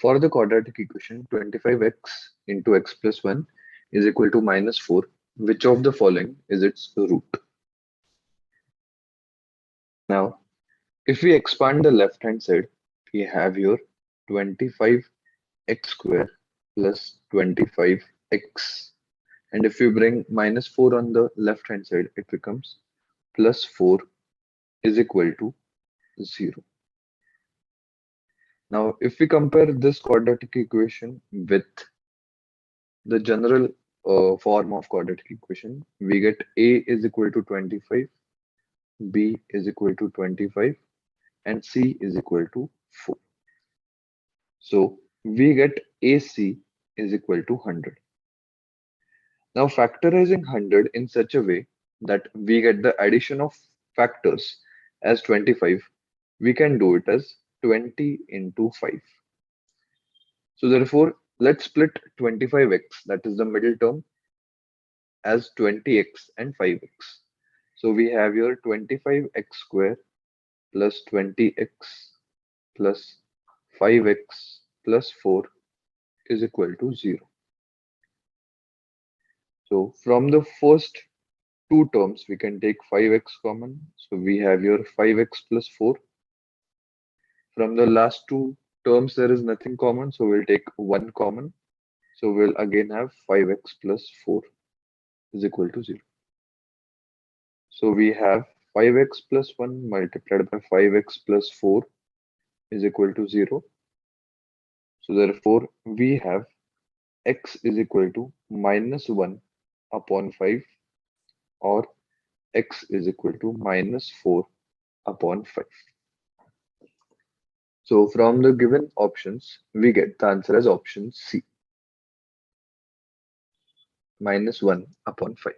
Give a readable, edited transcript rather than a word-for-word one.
For the quadratic equation, 25x into x plus 1 is equal to minus 4. Which of the following is its root? Now, if we expand the left hand side, we have here 25x square plus 25x. And if we bring minus 4 on the left hand side, it becomes plus 4 is equal to 0. Now, if we compare this quadratic equation with the general form of quadratic equation, we get a is equal to 25, b is equal to 25, and c is equal to 4. So we get AC is equal to 100. Now factorizing 100 in such a way that we get the addition of factors as 25, we can do it as 20 into 5. So therefore, let's split 25x, that is the middle term, as 20x and 5x. So we have here 25x square plus 20x plus 5x plus 4 is equal to 0. So from the first two terms, we can take 5x common. So we have here 5x plus 4. From the last two terms, there is nothing common. So we'll take 1 common. So we'll again have 5x plus 4 is equal to 0. So we have 5x plus 1 multiplied by 5x plus 4 is equal to 0. So therefore, we have x is equal to minus 1 upon 5, or x is equal to minus 4 upon 5. So from the given options, we get the answer as option C, minus 1 upon 5.